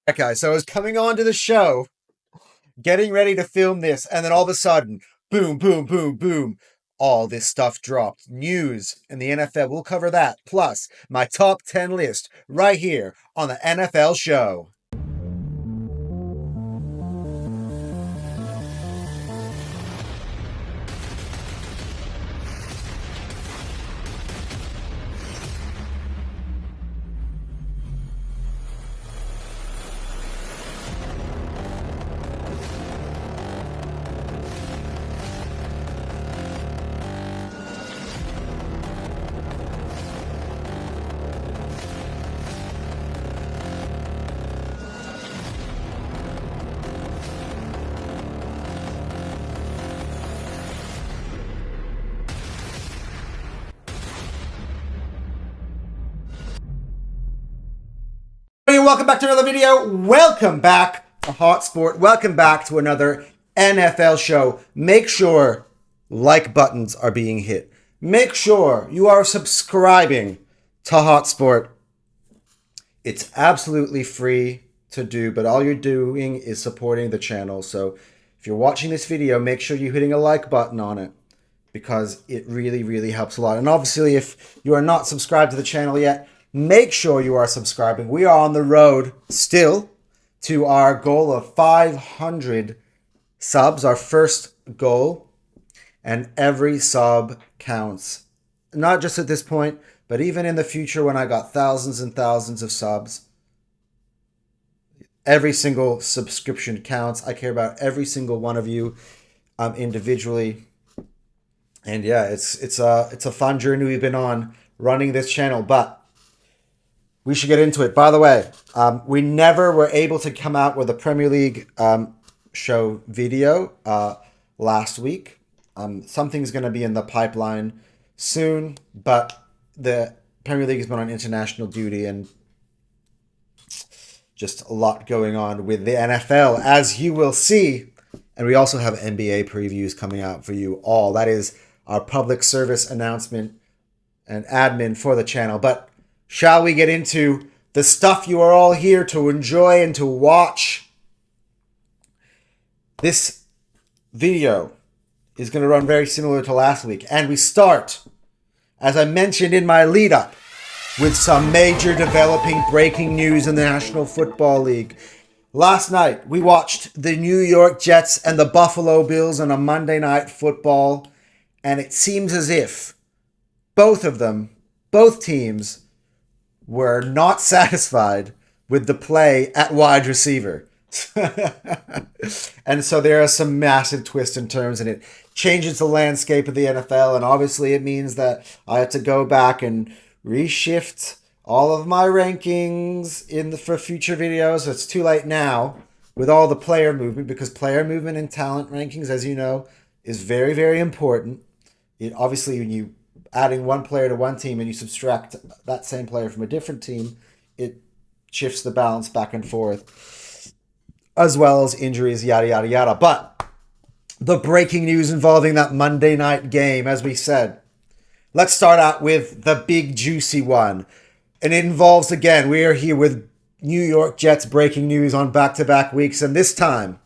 Okay, so I was coming on to the show, getting ready to film this, and then all of a sudden, boom, boom, boom, boom, all this stuff dropped. News in the NFL. We'll cover that. Plus, my top 10 list right here on the NFL show. Hey, welcome back to another video. Welcome back to Hot Sport. Welcome back to another NFL show. Make sure like buttons are being hit. Make sure you are subscribing to Hot Sport. It's absolutely free to do, but all you're doing is supporting the channel. So if you're watching this video, make sure you're hitting a like button on it because it really, really helps a lot. And obviously, if you are not subscribed to the channel yet, make sure you are subscribing. We are on the road still to our goal of 500 subs, our first goal, and every sub counts. Not just at this point, but even in the future when I got thousands and thousands of subs. Every single subscription counts. I care about every single one of you individually. And yeah, it's a fun journey we've been on running this channel, but we should get into it. By the way, we never were able to come out with a Premier League show video last week. Something's going to be in the pipeline soon, but the Premier League has been on international duty and just a lot going on with the NFL, as you will see. And we also have NBA previews coming out for you all. That is our public service announcement and admin for the channel. But shall we get into the stuff you are all here to enjoy and to watch? This video is going to run very similar to last week. And we start, as I mentioned in my lead up, with some major developing breaking news in the National Football League. Last night, we watched the New York Jets and the Buffalo Bills on a Monday Night Football. And it seems as if both teams, were not satisfied with the play at wide receiver. And so there are some massive twists and turns, and it changes the landscape of the NFL. And obviously it means that I have to go back and reshift all of my rankings for future videos. It's too late now with all the player movement, because player movement and talent rankings, as you know, is very, very important. Obviously, when you adding one player to one team and you subtract that same player from a different team, it shifts the balance back and forth, as well as injuries, yada, yada, yada. But the breaking news involving that Monday night game, as we said, let's start out with the big juicy one. And it involves, again, we are here with New York Jets breaking news on back-to-back weeks. And this time,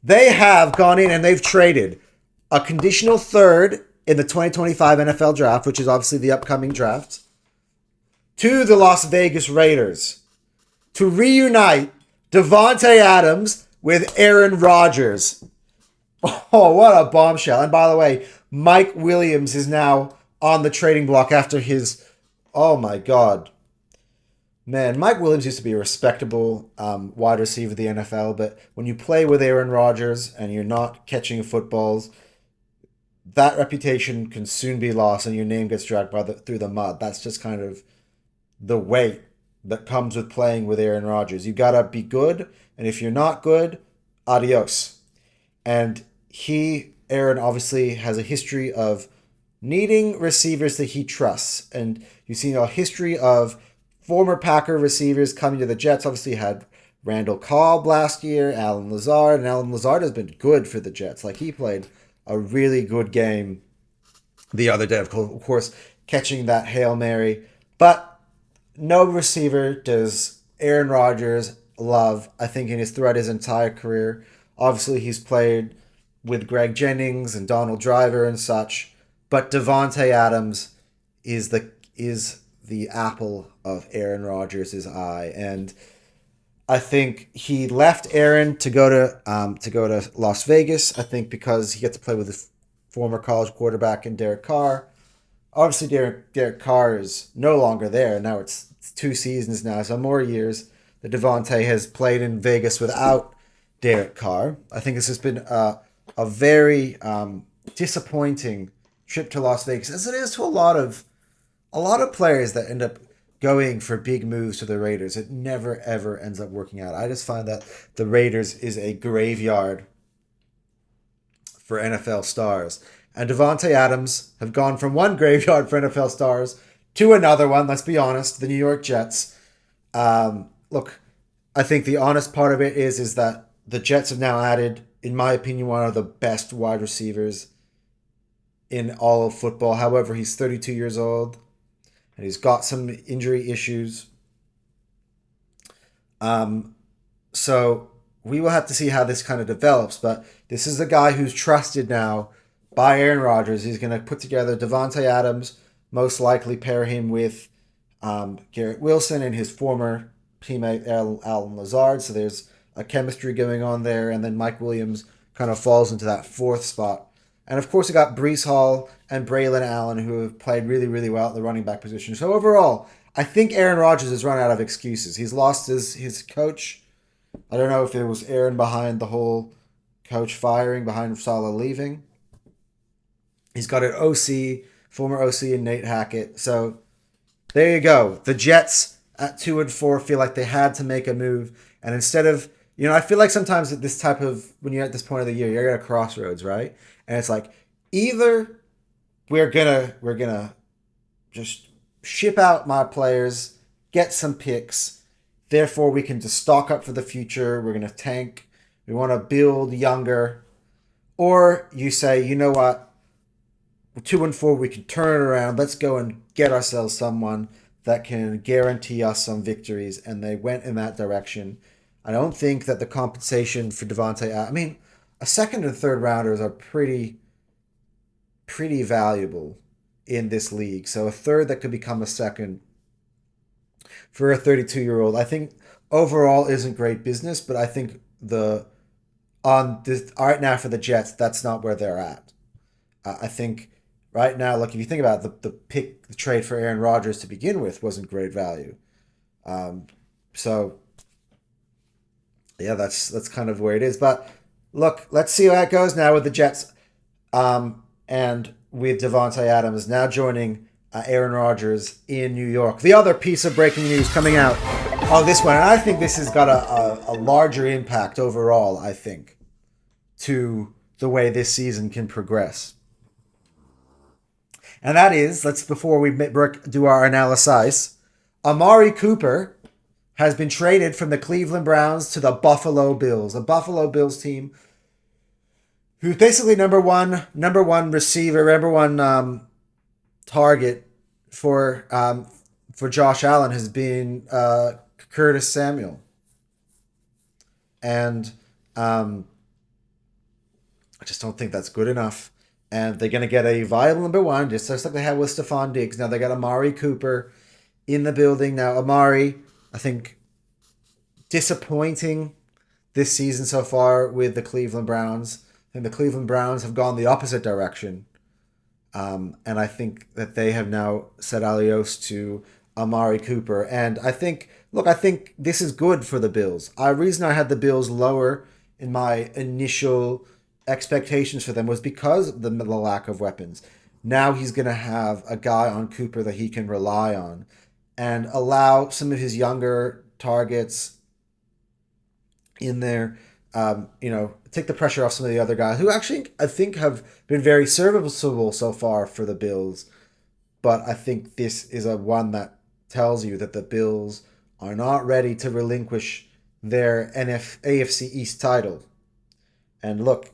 they have gone in and they've traded a conditional third in the 2025 NFL draft, which is obviously the upcoming draft, to the Las Vegas Raiders to reunite Davante Adams with Aaron Rodgers. Oh, what a bombshell. And by the way, Mike Williams is now on the trading block after his, oh my God. Man, Mike Williams used to be a respectable wide receiver of the NFL, but when you play with Aaron Rodgers and you're not catching footballs, that reputation can soon be lost and your name gets dragged through the mud. That's just kind of the weight that comes with playing with Aaron Rodgers. You got to be good, and if you're not good, adios. And Aaron, obviously has a history of needing receivers that he trusts. And you've seen a history of former Packer receivers coming to the Jets. Obviously had Randall Cobb last year, Alan Lazard, and Alan Lazard has been good for the Jets. Like, he played a really good game the other day, of course, catching that Hail Mary. But no receiver does Aaron Rodgers Love, I think, throughout his entire career. Obviously, he's played with Greg Jennings and Donald Driver and such, but Devonte Adams is the apple of Aaron Rodgers' eye, and I think he left Aaron to go to Las Vegas. I think because he got to play with his former college quarterback in Derek Carr. Obviously, Derek Carr is no longer there. Now it's 2 seasons now, so more years that Devontae has played in Vegas without Derek Carr. I think this has been a very disappointing trip to Las Vegas, as it is to a lot of players that end up going for big moves to the Raiders. It never ever ends up working out. I just find that the Raiders is a graveyard for NFL stars. And Devontae Adams have gone from one graveyard for NFL stars to another one, let's be honest, the New York Jets. Look, I think the honest part of it is that the Jets have now added, in my opinion, one of the best wide receivers in all of football. However, he's 32 years old and he's got some injury issues. So we will have to see how this kind of develops. But this is a guy who's trusted now by Aaron Rodgers. He's going to put together Devontae Adams, most likely pair him with Garrett Wilson and his former teammate Alan Lazard. So there's a chemistry going on there. And then Mike Williams kind of falls into that fourth spot. And of course, we got Brees Hall and Braylon Allen, who have played really, really well at the running back position. So overall, I think Aaron Rodgers has run out of excuses. He's lost his coach. I don't know if it was Aaron behind the whole coach firing, behind Saleh leaving. He's got an OC, former OC in Nate Hackett. So there you go. The Jets at 2-4 feel like they had to make a move. And instead of, I feel like sometimes at this type of, when you're at this point of the year, you're at a crossroads, right? And it's like, either we're gonna just ship out my players, get some picks, therefore we can just stock up for the future, we're gonna tank, we want to build younger, or you say, you know what, we're 2-4, we can turn it around, let's go and get ourselves someone that can guarantee us some victories, and they went in that direction. I don't think that the compensation for Devontae, a second and third rounders are pretty valuable in this league. So a third that could become a second for a 32-year-old, I think overall isn't great business, but I think right now for the Jets, that's not where they're at. I think right now, look, if you think about it, the trade for Aaron Rodgers to begin with wasn't great value. So yeah, that's kind of where it is. But look, let's see how it goes now with the Jets, and with Devontae Adams now joining Aaron Rodgers in New York. The other piece of breaking news coming out on this one, and I think this has got a larger impact overall, I think, to the way this season can progress. And that is, before we do our analysis, Amari Cooper has been traded from the Cleveland Browns to the Buffalo Bills. A Buffalo Bills team who's basically number one receiver, number one target for Josh Allen has been Curtis Samuel. And I just don't think that's good enough. And they're going to get a viable number one, just like they had with Stephon Diggs. Now they got Amari Cooper in the building. Now Amari, I think, disappointing this season so far with the Cleveland Browns. I think the Cleveland Browns have gone the opposite direction. And I think that they have now said adios to Amari Cooper. And I think this is good for the Bills. The reason I had the Bills lower in my initial expectations for them was because of the lack of weapons. Now he's going to have a guy on Cooper that he can rely on and allow some of his younger targets in there, take the pressure off some of the other guys who actually I think have been very serviceable so far for the Bills. But I think this is one that tells you that the Bills are not ready to relinquish their AFC East title. And look,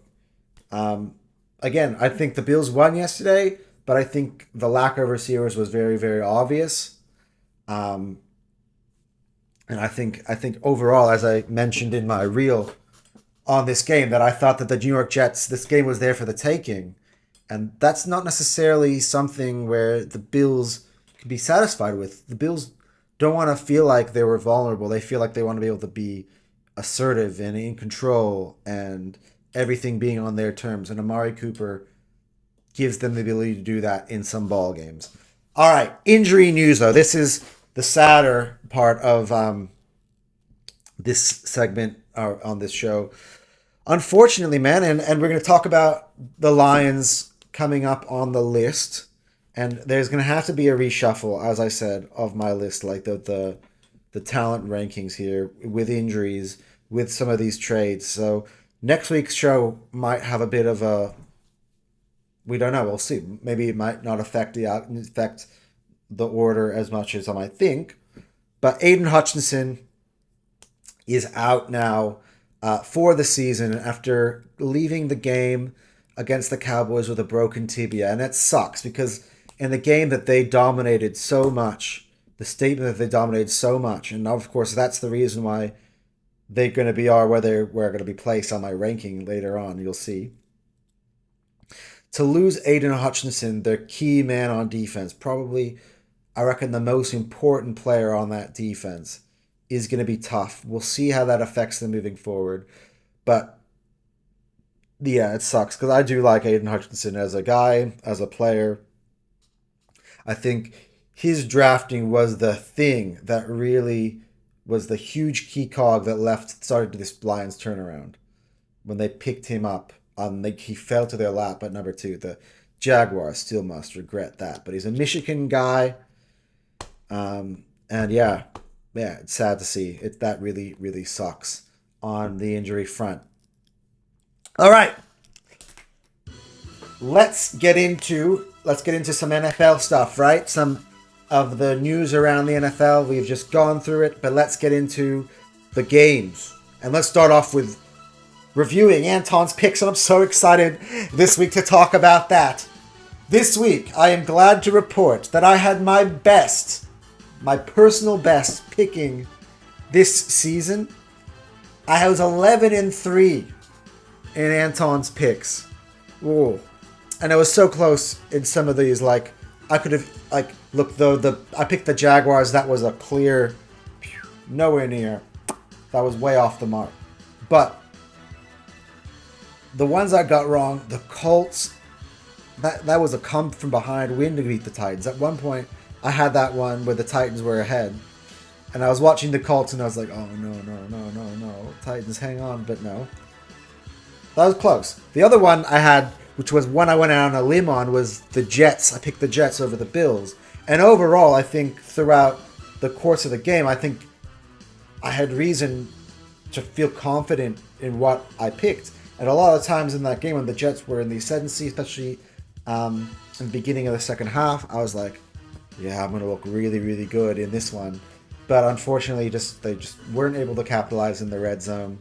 again, I think the Bills won yesterday, but I think the lack of receivers was very, very obvious. And I think overall, as I mentioned in my reel on this game, that I thought that the New York Jets, this game was there for the taking. And that's not necessarily something where the Bills can be satisfied with. The Bills don't want to feel like they were vulnerable. They feel like they want to be able to be assertive and in control and everything being on their terms. And Amari Cooper gives them the ability to do that in some ball games. All right, injury news though. This is the sadder part of this segment on this show. Unfortunately, man, and we're going to talk about the Lions coming up on the list, and there's going to have to be a reshuffle, as I said, of my list, like the talent rankings here with injuries, with some of these trades. So next week's show might have a bit of a, we don't know. We'll see. Maybe it might not affect the order as much as I might think. But Aiden Hutchinson is out now for the season after leaving the game against the Cowboys with a broken tibia. And that sucks because in the game that they dominated so much, the statement that they dominated so much, and of course that's the reason why they're going to be where they're going to be placed on my ranking later on, you'll see. To lose Aiden Hutchinson, their key man on defense, probably, I reckon, the most important player on that defense, is going to be tough. We'll see how that affects them moving forward. But, yeah, it sucks because I do like Aiden Hutchinson as a guy, as a player. I think his drafting was the thing that really was the huge key cog that started this Lions turnaround. When they picked him up, he fell to their lap at number 2. The Jaguars still must regret that. But he's a Michigan guy. And yeah, it's sad to see. That really, really sucks on the injury front. All right. Let's get into some NFL stuff, right? Some of the news around the NFL. We've just gone through it, but let's get into the games. And let's start off with reviewing Anton's picks, and I'm so excited this week to talk about that. This week, I am glad to report that I had my personal best picking this season. I was 11-3 in Anton's picks. Ooh. And I was so close in some of these, like, I could have, like, look, though, I picked the Jaguars, that was a clear, nowhere near. That was way off the mark. But the ones I got wrong, the Colts, that was a come from behind win to beat the Titans. At one point, I had that one where the Titans were ahead. And I was watching the Colts and I was like, oh, no. Titans, hang on. But no. That was close. The other one I had, which was one I went out on a limb on, was the Jets. I picked the Jets over the Bills. And overall, I think throughout the course of the game, I think I had reason to feel confident in what I picked. And a lot of times in that game when the Jets were in the ascendancy, especially in the beginning of the second half, I was like, yeah, I'm going to look really, really good in this one. But unfortunately, they just weren't able to capitalize in the red zone.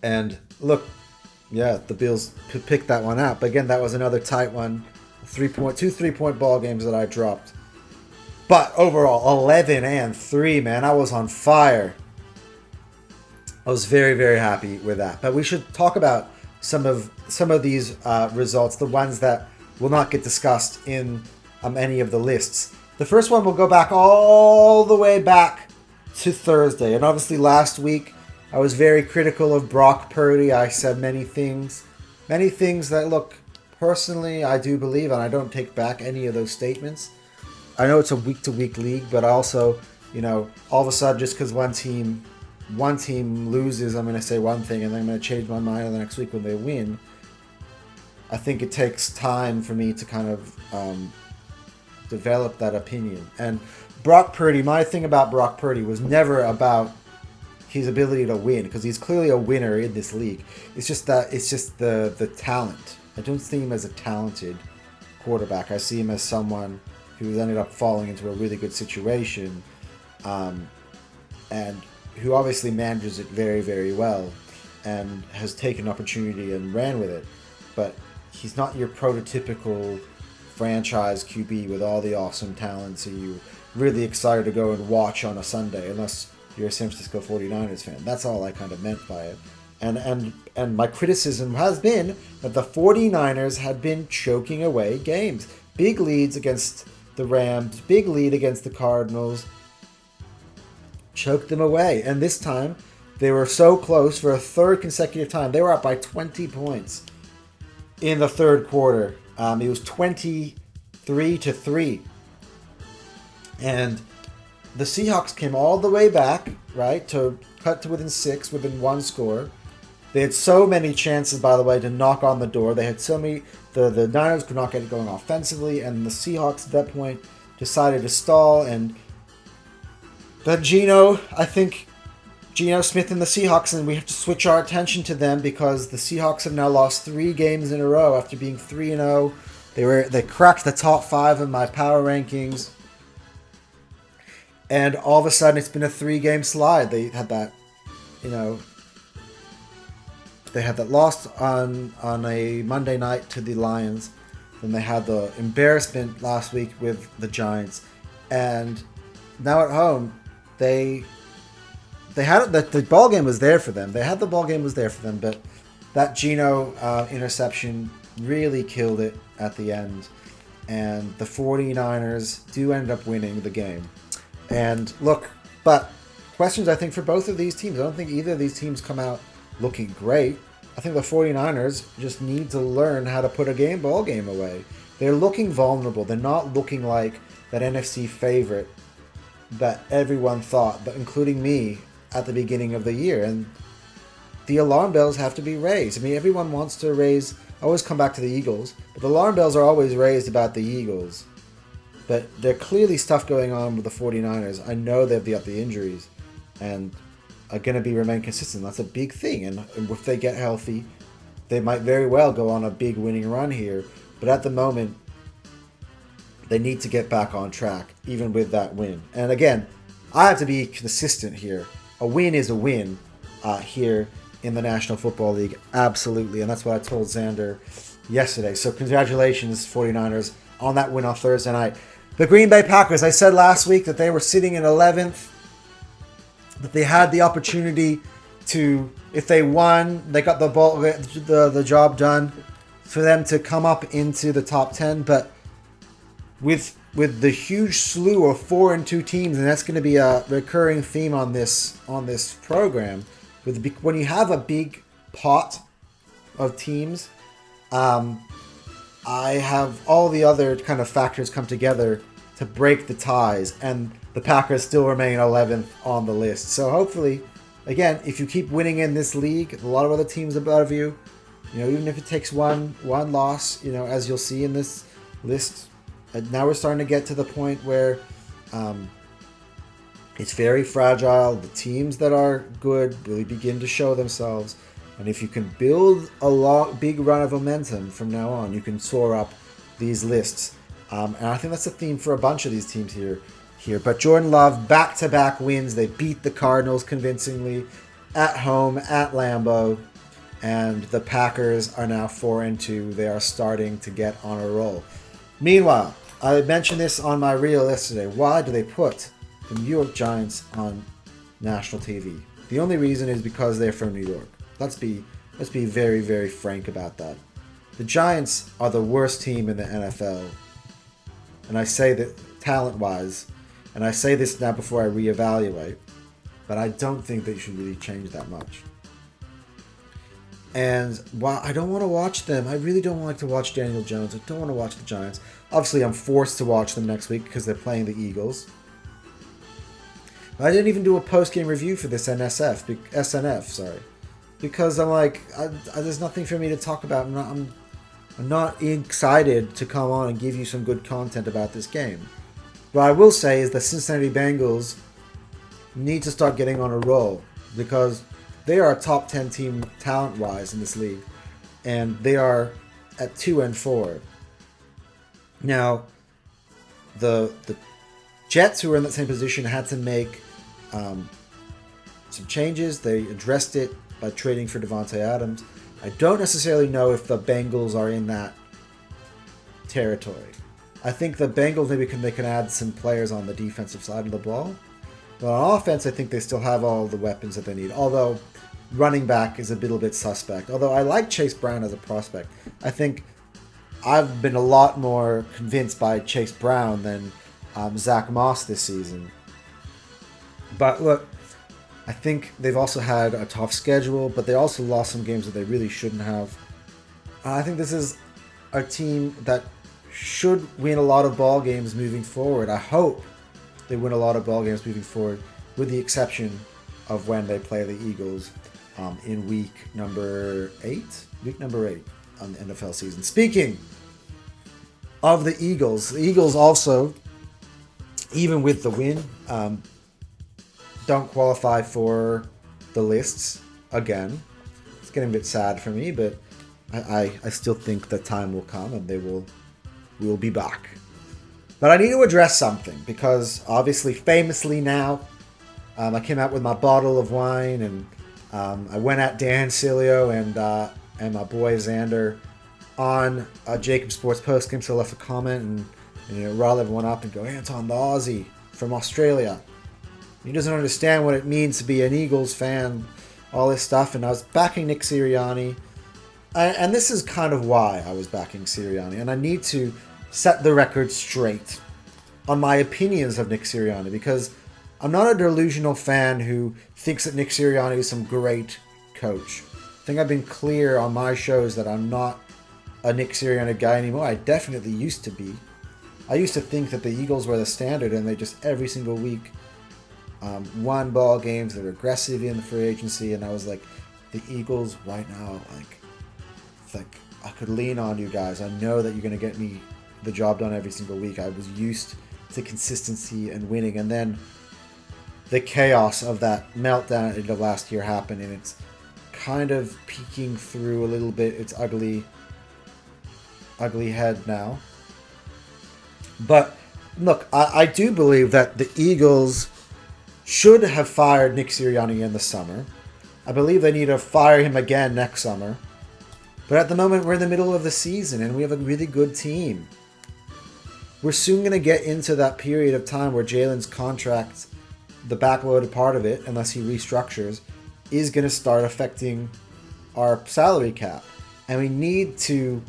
And look, yeah, the Bills picked that one out. But again, that was another tight one. 2 3-point ball games that I dropped. But overall, 11-3, man. I was on fire. I was very, very happy with that. But we should talk about some of these results, the ones that will not get discussed in any of the lists. The first one will go back all the way back to Thursday. And obviously last week, I was very critical of Brock Purdy. I said many things that, look, personally, I do believe, and I don't take back any of those statements. I know it's a week-to-week league, but also, all of a sudden, just because one team loses, I'm going to say one thing, and then I'm going to change my mind the next week when they win. I think it takes time for me to kind of develop that opinion. And Brock Purdy, my thing about Brock Purdy was never about his ability to win, because he's clearly a winner in this league. It's just the talent. I don't see him as a talented quarterback. I see him as someone who's ended up falling into a really good situation, and who obviously manages it very, very well and has taken opportunity and ran with it. But he's not your prototypical franchise QB with all the awesome talents that you really excited to go and watch on a Sunday, unless you're a San Francisco 49ers fan. That's all I kind of meant by it. And my criticism has been that the 49ers have been choking away games. Big leads against the Rams, big lead against the Cardinals, choked them away. And this time, they were so close for a third consecutive time. They were up by 20 points in the third quarter. It was 23-3. And the Seahawks came all the way back, right, to cut to within 6, within 1 score. They had so many chances, by the way, to knock on the door. They had so many... The Niners could not get it going offensively, and the Seahawks at that point decided to stall. And then Geno Smith and the Seahawks, and we have to switch our attention to them because the Seahawks have now lost 3 games in a row after being 3-0. They cracked the top 5 of my power rankings. And all of a sudden, it's been a 3-game slide. They had that, they had that loss on a Monday night to the Lions. Then they had the embarrassment last week with the Giants. And now at home, they had it. The ball game was there for them. But that Geno interception really killed it at the end. And the 49ers do end up winning the game. And look, but questions I think for both of these teams. I don't think either of these teams come out looking great. I think the 49ers just need to learn how to put a ball game away. They're looking vulnerable. They're not looking like that NFC favorite that everyone thought, but including me at the beginning of the year. And the alarm bells have to be raised. I mean, everyone wants to raise... I always come back to the Eagles, but the alarm bells are always raised about the Eagles. But there's clearly stuff going on with the 49ers. I know they've got the injuries and are going to remain consistent. That's a big thing. And if they get healthy, they might very well go on a big winning run here. But at the moment, they need to get back on track, even with that win. And again, I have to be consistent here. A win is a win here in the National Football League. Absolutely. And that's what I told Xander yesterday. So congratulations, 49ers, on that win on Thursday night. The Green Bay Packers, I said last week that they were sitting in 11th, that they had the opportunity to, if they won, they got the job done for them to come up into the top 10. But with the huge slew of 4-2 teams, and that's going to be a recurring theme on this program, when you have a big pot of teams, I have all the other kind of factors come together to break the ties, and the Packers still remain 11th on the list. So hopefully, again, if you keep winning in this league, a lot of other teams above you, even if it takes one loss, as you'll see in this list, now we're starting to get to the point where it's very fragile. The teams that are good really begin to show themselves. And if you can build a big run of momentum from now on, you can soar up these lists. And I think that's a theme for a bunch of these teams here. But Jordan Love, back-to-back wins. They beat the Cardinals convincingly at home, at Lambeau. And the Packers are now 4-2. They are starting to get on a roll. Meanwhile, I mentioned this on my reel yesterday. Why do they put the New York Giants on national TV? The only reason is because they're from New York. Let's be very, very frank about that. The Giants are the worst team in the NFL. And I say that talent-wise, and I say this now before I reevaluate, but I don't think they should really change that much. And while I don't want to watch them, I really don't like to watch Daniel Jones. I don't want to watch the Giants. Obviously, I'm forced to watch them next week because they're playing the Eagles. But I didn't even do a post-game review for this SNF, because I'm like, there's nothing for me to talk about. I'm not excited to come on and give you some good content about this game. What I will say is the Cincinnati Bengals need to start getting on a roll because they are a top 10 team talent-wise in this league, and they are at 2-4. Now, the Jets, who are in that same position, had to make some changes. They addressed it by trading for Davante Adams. I don't necessarily know if the Bengals are in that territory. I think the Bengals maybe they can add some players on the defensive side of the ball. But on offense, I think they still have all the weapons that they need. Although running back is a little bit suspect. Although I like Chase Brown as a prospect. I think I've been a lot more convinced by Chase Brown than Zach Moss this season. But look, I think they've also had a tough schedule, but they also lost some games that they really shouldn't have. I think this is a team that should win a lot of ball games moving forward. I hope they win a lot of ball games moving forward, with the exception of when they play the Eagles in week number 8 on the NFL season. Speaking of the Eagles also, even with the win, don't qualify for the lists again. It's getting a bit sad for me, but I still think the time will come and we will be back. But I need to address something because obviously, famously now, I came out with my bottle of wine and I went at Dan Cilio and my boy Xander on Jacob Sports postgame. So I left a comment and riled everyone up and go, Anton the Aussie from Australia. He doesn't understand what it means to be an Eagles fan, all this stuff. And I was backing Nick Sirianni. And this is kind of why I was backing Sirianni. And I need to set the record straight on my opinions of Nick Sirianni, because I'm not a delusional fan who thinks that Nick Sirianni is some great coach. I think I've been clear on my shows that I'm not a Nick Sirianni guy anymore. I definitely used to be. I used to think that the Eagles were the standard and they just every single week won ball games. They were aggressive in the free agency, and I was like, the Eagles right now, it's like I could lean on you guys. I know that you're going to get me the job done every single week. I was used to consistency and winning, and then the chaos of that meltdown at the last year happened, and it's kind of peeking through a little bit its ugly head now. But look, I do believe that the Eagles should have fired Nick Sirianni in the summer. I believe they need to fire him again next summer. But at the moment, we're in the middle of the season, and we have a really good team. We're soon going to get into that period of time where Jalen's contract, the backloaded part of it, unless he restructures, is going to start affecting our salary cap. And we need to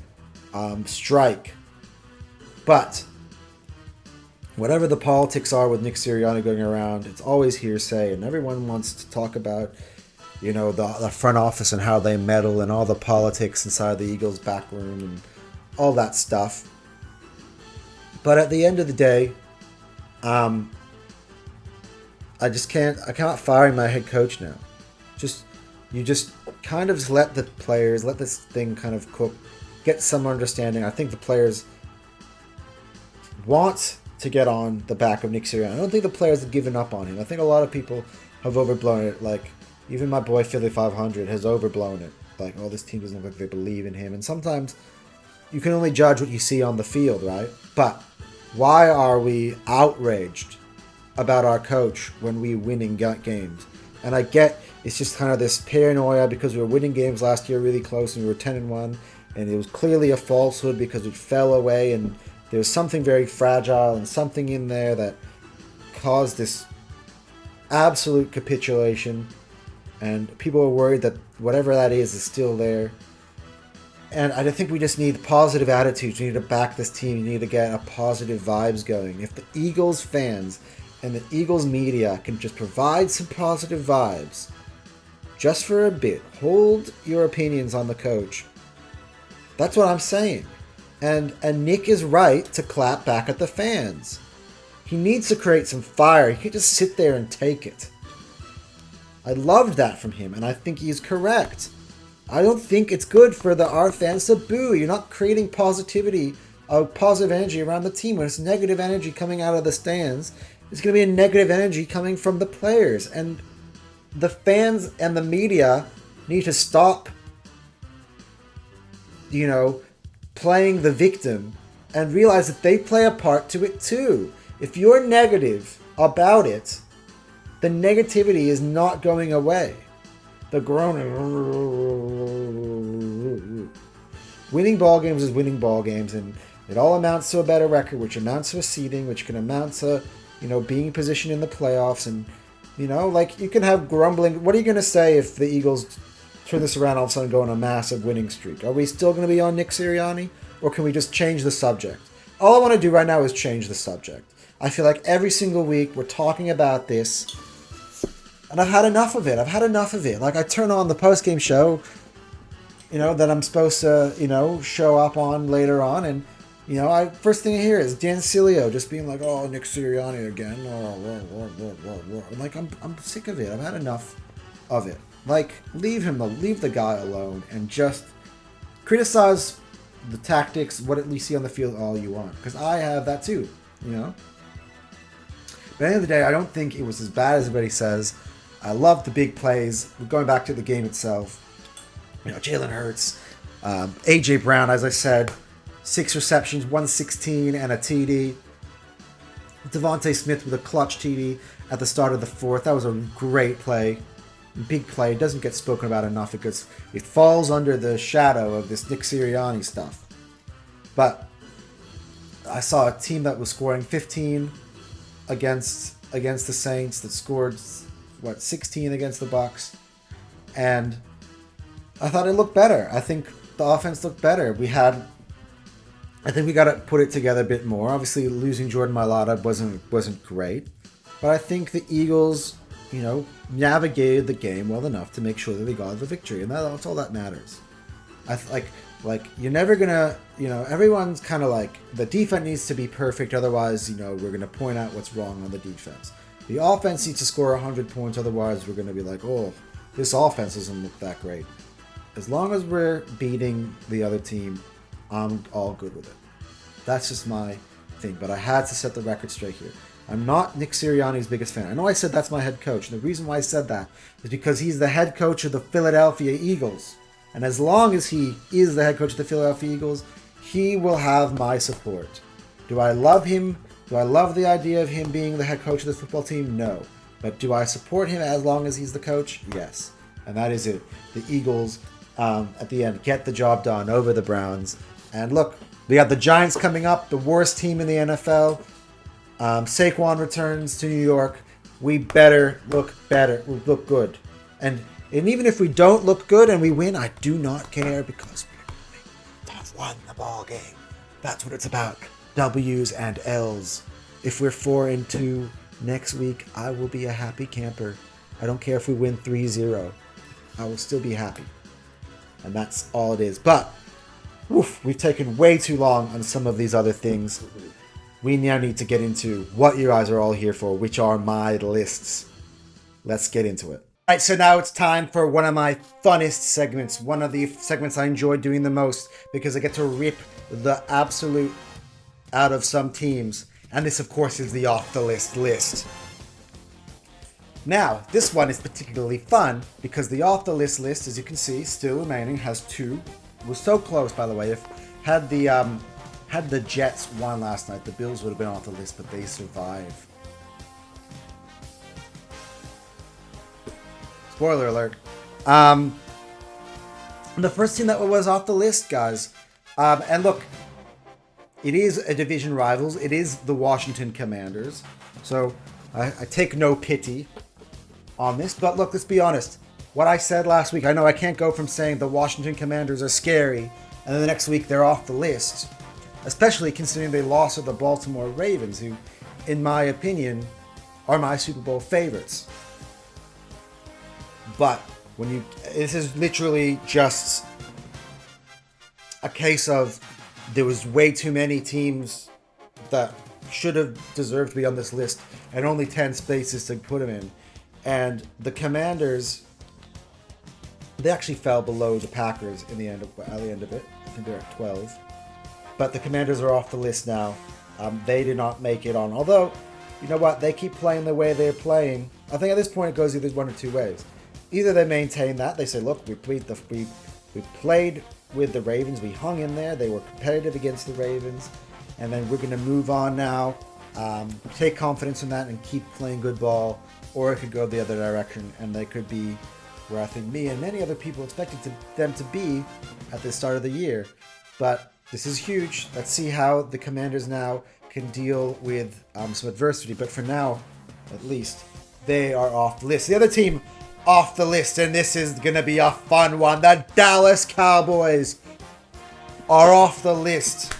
strike. But whatever the politics are with Nick Sirianni going around, it's always hearsay, and everyone wants to talk about, the front office and how they meddle and all the politics inside the Eagles back room and all that stuff. But at the end of the day, I cannot fire my head coach now. You just kind of let the players, let this thing kind of cook, get some understanding. I think the players want to get on the back of Nick Sirianni. I don't think the players have given up on him. I think a lot of people have overblown it. Like, even my boy Philly 500 has overblown it. Like, this team doesn't look like they believe in him. And sometimes you can only judge what you see on the field, right? But why are we outraged about our coach when we winning games? And I get it's just kind of this paranoia because we were winning games last year really close and we were 10-1, and it was clearly a falsehood because it fell away, and there was something very fragile and something in there that caused this absolute capitulation, and people are worried that whatever that is still there. And I think we just need positive attitudes. We need to back this team. You need to get a positive vibes going. If the Eagles fans and the Eagles media can just provide some positive vibes, just for a bit, hold your opinions on the coach. That's what I'm saying. And Nick is right to clap back at the fans. He needs to create some fire. He can't just sit there and take it. I loved that from him, and I think he's correct. I don't think it's good for our fans to boo. You're not creating positivity, positive energy around the team. When it's negative energy coming out of the stands, it's going to be a negative energy coming from the players. And the fans and the media need to stop, playing the victim and realize that they play a part to it too. If you're negative about it, the negativity is not going away. The groaning. Winning ball games is winning ball games, and It all amounts to a better record, which amounts to a seeding, which can amount to, being positioned in the playoffs. And, like, you can have grumbling. What are you going to say if the Eagles turn this around all of a sudden, go on a massive winning streak? Are we still going to be on Nick Sirianni? Or can we just change the subject? All I want to do right now is change the subject. I feel like every single week we're talking about this, and I've had enough of it. Like, I turn on the post-game show, that I'm supposed to, show up on later on, and, first thing I hear is Dan Cilio just being like, oh, Nick Sirianni again. I'm like, I'm sick of it. I've had enough of it. Like, leave the guy alone, and just criticize the tactics, what we see on the field, all you want. Because I have that too, But at the end of the day, I don't think it was as bad as everybody says. I love the big plays. Going back to the game itself, Jalen Hurts, A.J. Brown, as I said, 6 receptions, 116, and a TD. Devontae Smith with a clutch TD at the start of the fourth. That was a great play. Big play. It doesn't get spoken about enough because it falls under the shadow of this Nick Sirianni stuff. But I saw a team that was scoring 15 against the Saints, that scored 16 against the Bucks, and I thought it looked better. I think the offense looked better. I think we got to put it together a bit more. Obviously, losing Jordan Mailata wasn't great, but I think the Eagles, navigated the game well enough to make sure that they got the victory, and that's all that matters. Like you're never gonna, everyone's kind of like, the defense needs to be perfect, otherwise, we're gonna point out what's wrong on the defense. The offense needs to score 100 points, otherwise we're gonna be like, oh, this offense doesn't look that great. As long as we're beating the other team, I'm all good with it. That's just my thing, but I had to set the record straight here. I'm not Nick Sirianni's biggest fan. I know I said that's my head coach, and the reason why I said that is because he's the head coach of the Philadelphia Eagles. And as long as he is the head coach of the Philadelphia Eagles, he will have my support. Do I love him? Do I love the idea of him being the head coach of this football team? No. But do I support him as long as he's the coach? Yes. And that is it. The Eagles, at the end, get the job done over the Browns. And look, we got the Giants coming up, the worst team in the NFL. Saquon returns to New York. We better look better. We look good. And even if we don't look good and we win, I do not care, because we have won the ball game. That's what it's about. W's and L's. If we're 4-2 next week, I will be a happy camper. I don't care if we win 3-0. I will still be happy. And that's all it is. But we've taken way too long on some of these other things. We now need to get into what you guys are all here for, which are my lists. Let's get into it. All right, so now it's time for one of my funnest segments, one of the segments I enjoy doing the most, because I get to rip the absolute out of some teams. And this, of course, is the off the list list. Now, this one is particularly fun because the off the list list, as you can see, still remaining, has 2. It was so close, by the way. If had the Jets won last night, the Bills would have been off the list, but they survived. Spoiler alert. The first team that was off the list, guys, and look, it is a division rivals. It is the Washington Commanders. So I take no pity on this. But look, let's be honest. What I said last week, I know I can't go from saying the Washington Commanders are scary, and then the next week they're off the list. Especially considering they lost to the Baltimore Ravens, who, in my opinion, are my Super Bowl favorites. But this is literally just a case of there was way too many teams that should have deserved to be on this list, and only 10 spaces to put them in. And the Commanders, they actually fell below the Packers at the end of it. I think they're at 12. But the Commanders are off the list now. They did not make it on. Although, you know what? They keep playing the way they're playing. I think at this point it goes either one or two ways. Either they maintain that. They say, look, we played with the Ravens. We hung in there. They were competitive against the Ravens. And then we're going to move on now. Take confidence in that and keep playing good ball. Or it could go the other direction. And they could be where I think me and many other people expected them to be at the start of the year. But This is huge. Let's see how the Commanders now can deal with some adversity. But for now, at least, they are off the list. The other team off the list, and this is going to be a fun one. The Dallas Cowboys are off the list.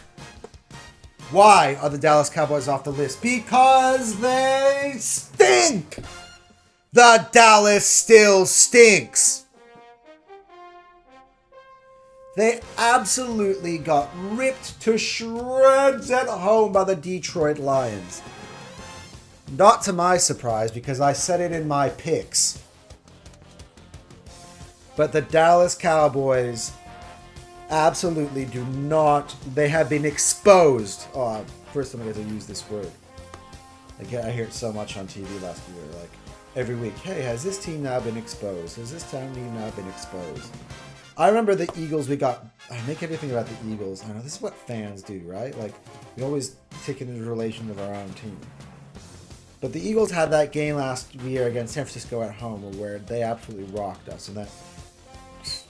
Why are the Dallas Cowboys off the list? Because they stink! The Dallas still stinks. They absolutely got ripped to shreds at home by the Detroit Lions. Not to my surprise, because I said it in my picks. But the Dallas Cowboys absolutely do not. They have been exposed. Oh, first time I get to use this word. I hear it so much on TV last year. Like, every week. Hey, has this team now been exposed? Has this team now been exposed? I remember the Eagles, I make everything about the Eagles. I know this is what fans do, right? Like, we always take it into relation of our own team. But the Eagles had that game last year against San Francisco at home where they absolutely rocked us. And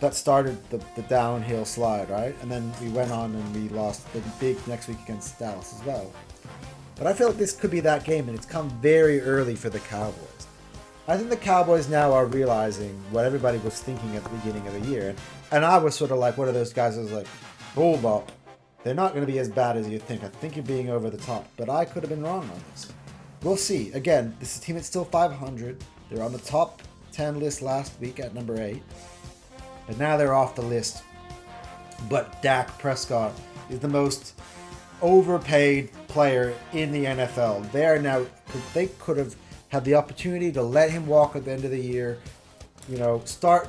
that started the downhill slide, right? And then we went on and we lost the big next week against Dallas as well. But I feel like this could be that game, and it's come very early for the Cowboys. I think the Cowboys now are realizing what everybody was thinking at the beginning of the year. And I was sort of like one of those guys that was like, hold up. They're not going to be as bad as you think. I think you're being over the top. But I could have been wrong on this. We'll see. Again, this is a team that's still 500. They're on the top 10 list last week at number 8. But now they're off the list. But Dak Prescott is the most overpaid player in the NFL. They could have had the opportunity to let him walk at the end of the year, start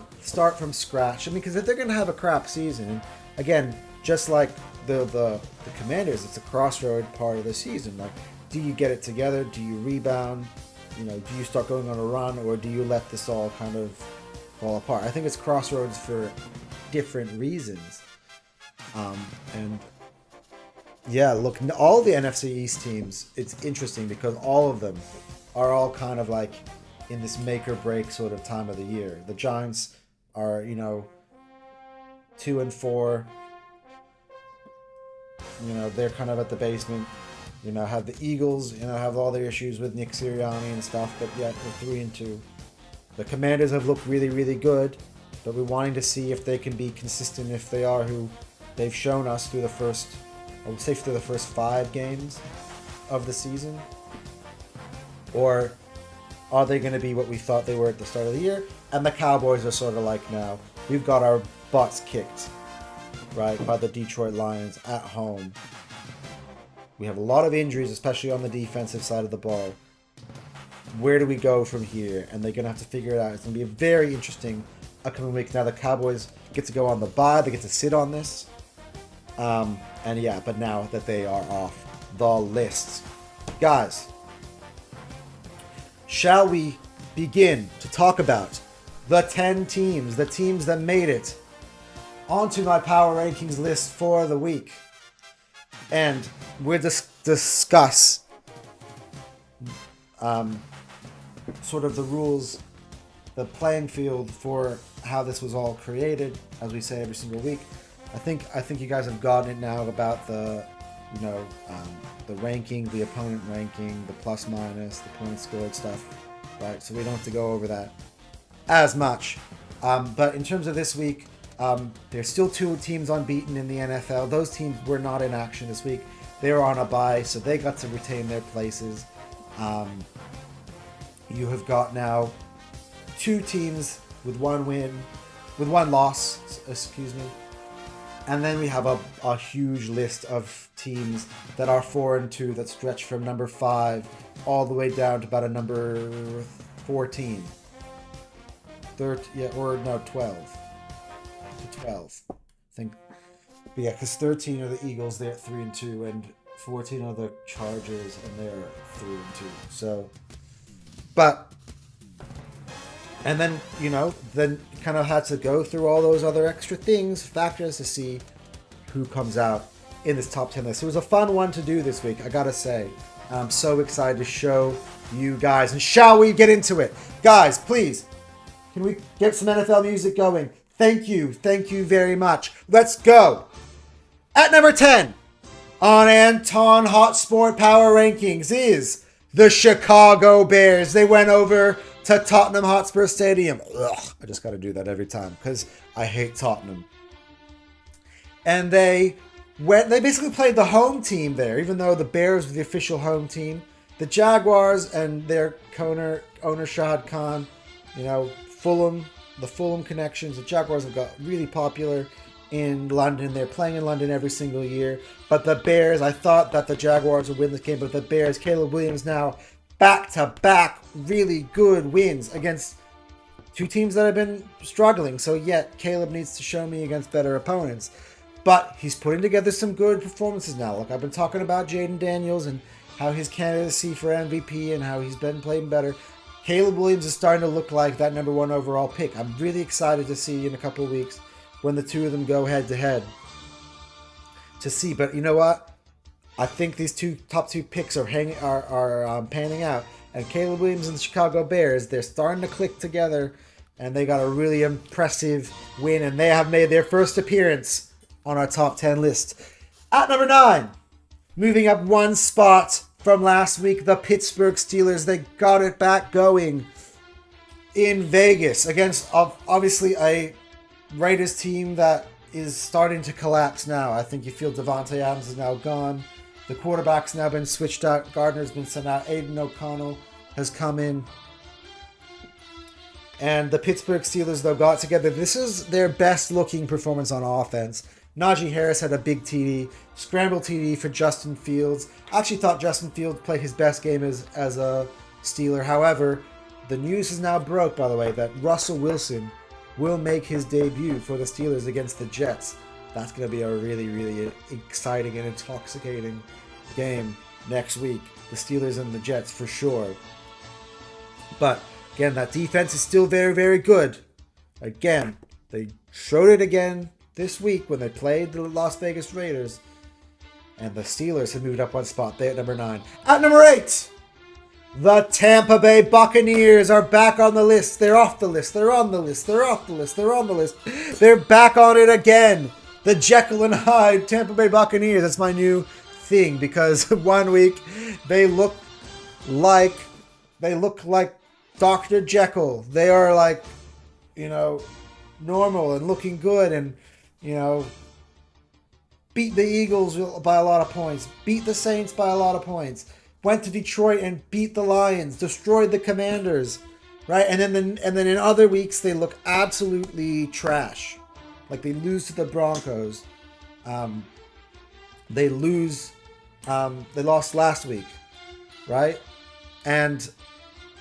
from scratch. I mean, because if they're going to have a crap season, and again, just like the Commanders, it's a crossroad part of the season. Like, do you get it together? Do you rebound? Do you start going on a run, or do you let this all kind of fall apart? I think it's crossroads for different reasons. And yeah, look, all the NFC East teams, it's interesting because all of them are all kind of like in this make or break sort of time of the year. The Giants are, 2-4. They're kind of at the basement. Have the Eagles, have all their issues with Nick Sirianni and stuff, but yet we're 3-2. The Commanders have looked really, really good, but we're wanting to see if they can be consistent, if they are who they've shown us through the first 5 games of the season. Or are they going to be what we thought they were at the start of the year? And the Cowboys are sort of like now, we've got our butts kicked, right, by the Detroit Lions at home. We have a lot of injuries, especially on the defensive side of the ball. Where do we go from here? And they're going to have to figure it out. It's going to be a very interesting upcoming week. Now the Cowboys get to go on the bye. They get to sit on this. But now that they are off the list. Guys, shall we begin to talk about the 10 teams, the teams that made it onto my power rankings list for the week? And we'll discuss sort of the rules, the playing field for how this was all created, as we say every single week. I think you guys have gotten it now about the ranking, the opponent ranking, the plus minus, the points scored stuff, right? So we don't have to go over that as much. But in terms of this week, there's still 2 teams unbeaten in the NFL. Those teams were not in action this week. They were on a bye, so they got to retain their places. You have got now 2 teams with 1 loss, excuse me. And then we have a huge list of teams that are 4-2 that stretch from number 5 all the way down to about a number 14. 12. To 12. I think. But yeah, because 13 are the Eagles, they're at 3-2, and 14 are the Chargers, and they're 3-2. So, and then, then kind of had to go through all those other extra factors to see who comes out in this top 10 list. It was a fun one to do this week, I gotta say. I'm so excited to show you guys. And shall we get into it? Guys, please, can we get some NFL music going? Thank you very much. Let's go. At number 10 on Anton Hotsport Power Rankings is the Chicago Bears. They went over to Tottenham Hotspur Stadium. Ugh, I just got to do that every time because I hate Tottenham. And they basically played the home team there, even though the Bears were the official home team. The Jaguars and their owner Shahid Khan, Fulham, the Fulham connections. The Jaguars have got really popular in London. They're playing in London every single year. But the Bears, I thought that the Jaguars would win this game, but the Bears, Caleb Williams now back-to-back really good wins against two teams that have been struggling. So yet, Caleb needs to show me against better opponents. But he's putting together some good performances now. Look, I've been talking about Jaden Daniels and how his candidacy for MVP and how he's been playing better. Caleb Williams is starting to look like that number 1 overall pick. I'm really excited to see in a couple of weeks when the two of them go head-to-head to see. But you know what? I think these top two picks are panning out. And Caleb Williams and the Chicago Bears, they're starting to click together. And they got a really impressive win. And they have made their first appearance on our top 10 list. At number 9, moving up one spot from last week, the Pittsburgh Steelers. They got it back going in Vegas against obviously a Raiders team that is starting to collapse now. I think you feel Devontae Adams is now gone. The quarterback's now been switched out. Gardner's been sent out. Aiden O'Connell has come in. And the Pittsburgh Steelers, though, got together. This is their best looking performance on offense. Najee Harris had a big TD, scramble TD for Justin Fields. I actually thought Justin Fields played his best game as a Steeler. However, the news is now broke, by the way, that Russell Wilson will make his debut for the Steelers against the Jets. That's going to be a really, really exciting and intoxicating game next week. The Steelers and the Jets for sure. But, again, that defense is still very, very good. Again, they showed it again this week when they played the Las Vegas Raiders. And the Steelers have moved up one spot. They're at number 9. At number 8, the Tampa Bay Buccaneers are back on the list. They're off the list. They're on the list. They're off the list. They're on the list. They're back on it again. The Jekyll and Hyde Tampa Bay Buccaneers. That's my new thing because 1 week they look like Dr. Jekyll. They are like, normal and looking good and, beat the Eagles by a lot of points, beat the Saints by a lot of points, went to Detroit and beat the Lions, destroyed the Commanders, right? And then in other weeks they look absolutely trash. Like they lose to the Broncos. They lost last week, right? And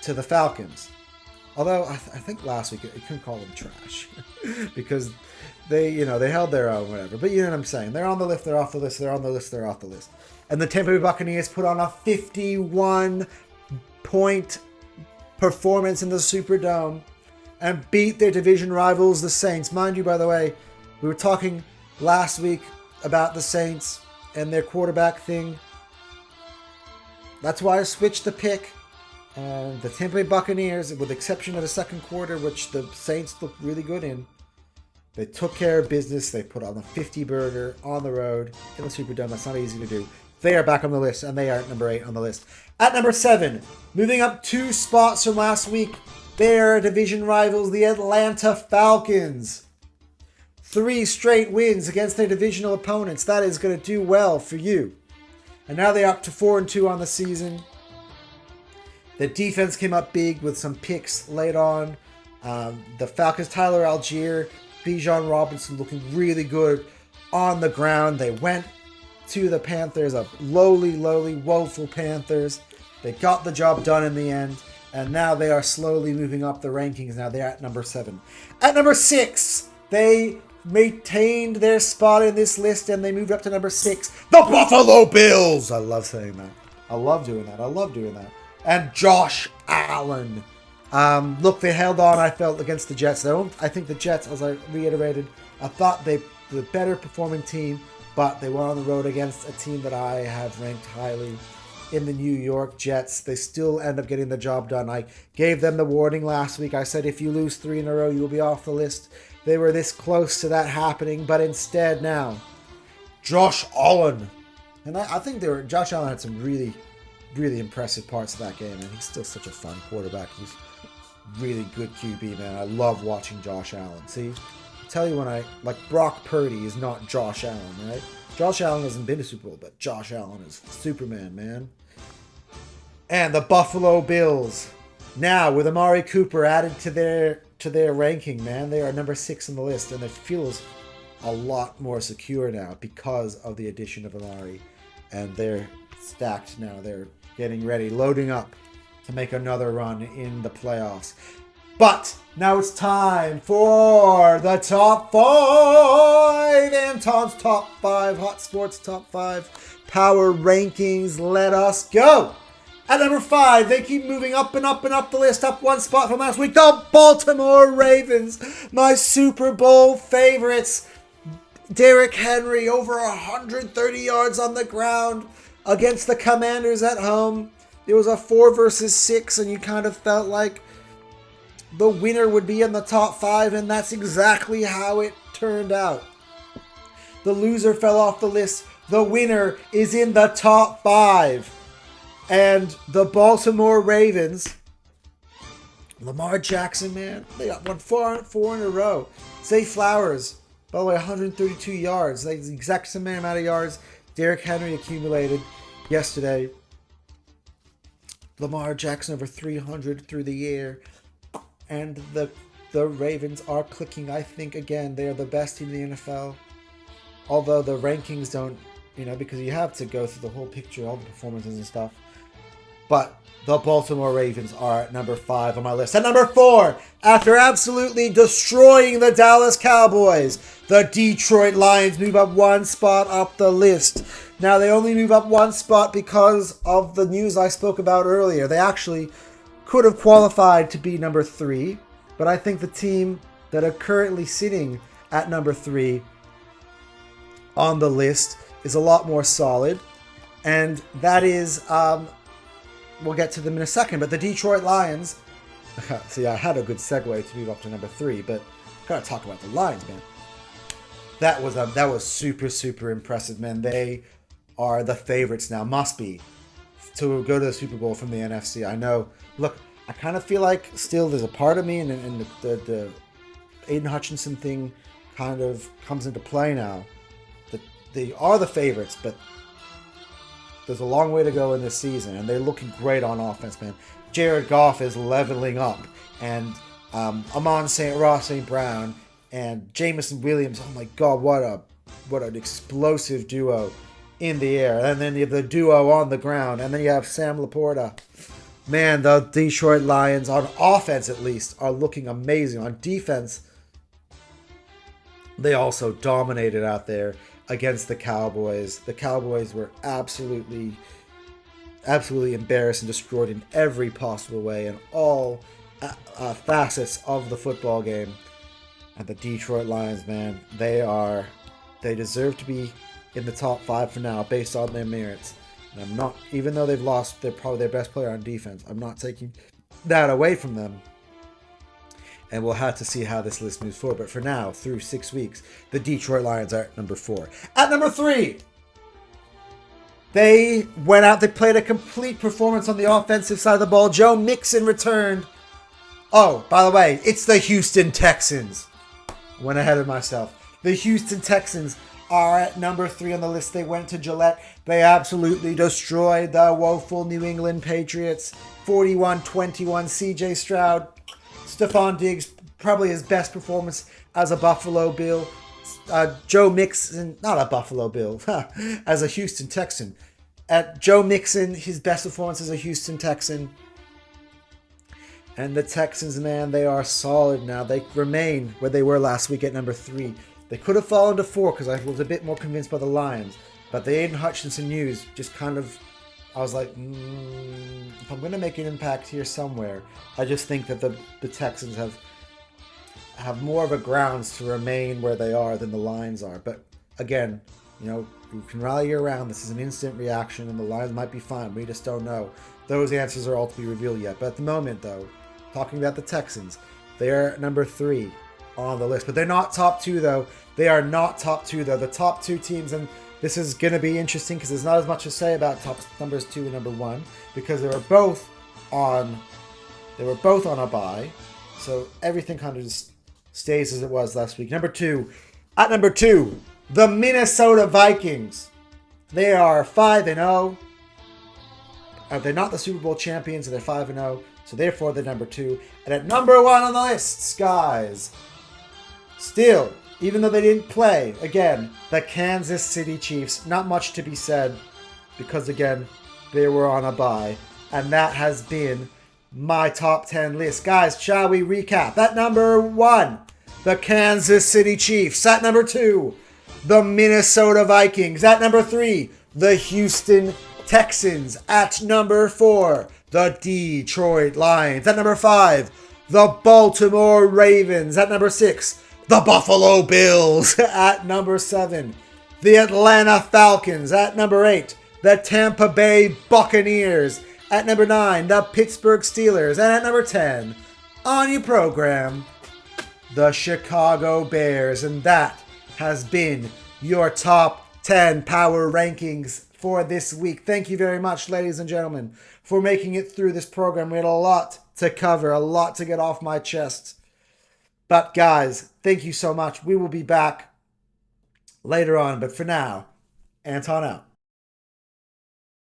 to the Falcons. Although I think last week you couldn't call them trash because they held their own, whatever. But you know what I'm saying? They're on the list, they're off the list, they're on the list, they're off the list. And the Tampa Bay Buccaneers put on a 51-point performance in the Superdome and beat their division rivals, the Saints. Mind you, by the way, we were talking last week about the Saints and their quarterback thing. That's why I switched the pick. And the Tampa Bay Buccaneers, with the exception of the second quarter, which the Saints looked really good in, they took care of business. They put on a 50-burger on the road in the Superdome. That's not easy to do. They are back on the list, and they are at number 8 on the list. At number 7, moving up 2 spots from last week, their division rivals, the Atlanta Falcons. 3 straight wins against their divisional opponents. That is going to do well for you. And now they're up to 4-2 on the season. The defense came up big with some picks late on. The Falcons, Tyler Algier, Bijan Robinson looking really good on the ground. They went to the Panthers, a lowly, woeful Panthers. They got the job done in the end, and now they are slowly moving up the rankings. Now they're at number 7. At number 6, they maintained their spot in this list, and they moved up to number 6. The Buffalo Bills! I love saying that. I love doing that. And Josh Allen. Look, they held on, I felt, against the Jets. I think the Jets, as I reiterated, I thought they were the better performing team, but they were on the road against a team that I have ranked highly in the New York Jets. They still end up getting the job done. I gave them the warning last week. I said if you lose 3 in a row, you will be off the list. They were this close to that happening, but instead now, Josh Allen. And I think Josh Allen had some really, really impressive parts of that game, and he's still such a fun quarterback. He's really good QB, man. I love watching Josh Allen. See, I tell you like Brock Purdy is not Josh Allen, right? Josh Allen hasn't been to Super Bowl, but Josh Allen is Superman, man. And the Buffalo Bills, now with Amari Cooper added to their ranking, man, they are number 6 on the list, and it feels a lot more secure now because of the addition of Amari. And they're stacked now. They're getting ready, loading up to make another run in the playoffs. But now it's time for the top 5. Anton's top 5. Hot Sports top 5. Power rankings. Let us go. At number 5, they keep moving up and up and up the list. Up one spot from last week. The Baltimore Ravens. My Super Bowl favorites. Derrick Henry over 130 yards on the ground against the Commanders at home. It was a 4 versus 6, and you kind of felt like the winner would be in the top 5, and that's exactly how it turned out. The loser fell off the list. The winner is in the top 5. And the Baltimore Ravens, Lamar Jackson, man, they got won four in a row. Zay Flowers, by the way, 132 yards. That's the exact same amount of yards Derrick Henry accumulated yesterday. Lamar Jackson over 300 through the air. And the Ravens are clicking, I think, again. They are the best team in the NFL. Although the rankings don't, because you have to go through the whole picture, all the performances and stuff. But the Baltimore Ravens are at number 5 on my list. At number 4, after absolutely destroying the Dallas Cowboys, the Detroit Lions move up one spot up the list. Now, they only move up one spot because of the news I spoke about earlier. They actually could have qualified to be number 3, but I think the team that are currently sitting at number 3 on the list is a lot more solid, and that is... we'll get to them in a second, but the Detroit Lions... See, I had a good segue to move up to number 3, but gotta talk about the Lions, man. That was super, super impressive, man. They are the favorites now, must be, to go to the Super Bowl from the NFC. I know, look, I kind of feel like still there's a part of me, and the Aiden Hutchinson thing kind of comes into play now. They are the favorites, but there's a long way to go in this season, and they're looking great on offense, man. Jared Goff is leveling up, and Amon St. Brown and Jameson Williams. Oh my God, what an explosive duo in the air, and then you have the duo on the ground, and then you have Sam Laporta. Man, the Detroit Lions on offense at least are looking amazing. On defense, they also dominated out there against the Cowboys. The Cowboys were absolutely embarrassed and destroyed in every possible way in all facets of the football game. And the Detroit Lions, man, they deserve to be in the top 5 for now based on their merits. And I'm not, even though they've lost probably their best player on defense, I'm not taking that away from them. And we'll have to see how this list moves forward. But for now, through 6 weeks, the Detroit Lions are at number 4. At number 3, they went out, they played a complete performance on the offensive side of the ball. Joe Mixon returned. Oh, by the way, it's the Houston Texans. Went ahead of myself. The Houston Texans are at number 3 on the list. They went to Gillette. They absolutely destroyed the woeful New England Patriots. 41-21. CJ Stroud, Stephon Diggs, probably his best performance as a Buffalo Bill. Joe Mixon, not a Buffalo Bill, as a Houston Texan. Joe Mixon, his best performance as a Houston Texan. And the Texans, man, they are solid now. They remain where they were last week at number 3. They could have fallen to 4 because I was a bit more convinced by the Lions. But the Aiden Hutchinson news just kind of, I was like, if I'm going to make an impact here somewhere, I just think that the Texans have more of a grounds to remain where they are than the Lions are. But again, you can rally around. This is an instant reaction, and the Lions might be fine. We just don't know. Those answers are all to be revealed yet. But at the moment, though, talking about the Texans, they are number 3 on the list. But they're not top 2, though. They are not top 2, though. The top 2 teams, and This is going to be interesting because there's not as much to say about top numbers 2 and number 1 because they were both on a bye. So everything kind of just stays as it was last week. At number 2, the Minnesota Vikings. They are 5-0. They're not the Super Bowl champions, and they're 5-0. So therefore, they're number 2. And at number 1 on the list, guys, still, even though they didn't play, again, the Kansas City Chiefs. Not much to be said because, again, they were on a bye. And that has been my top 10 list. Guys, shall we recap? At number 1, the Kansas City Chiefs. At number 2, the Minnesota Vikings. At number 3, the Houston Texans. At number 4, the Detroit Lions. At number 5, the Baltimore Ravens. At number 6, the Buffalo Bills. At number 7, the Atlanta Falcons. At number 8, the Tampa Bay Buccaneers. At number 9, the Pittsburgh Steelers. And at number 10, on your program, the Chicago Bears. And that has been your top 10 power rankings for this week. Thank you very much, ladies and gentlemen, for making it through this program. We had a lot to cover, a lot to get off my chest. But guys, thank you so much. We will be back later on. But for now, Anton out.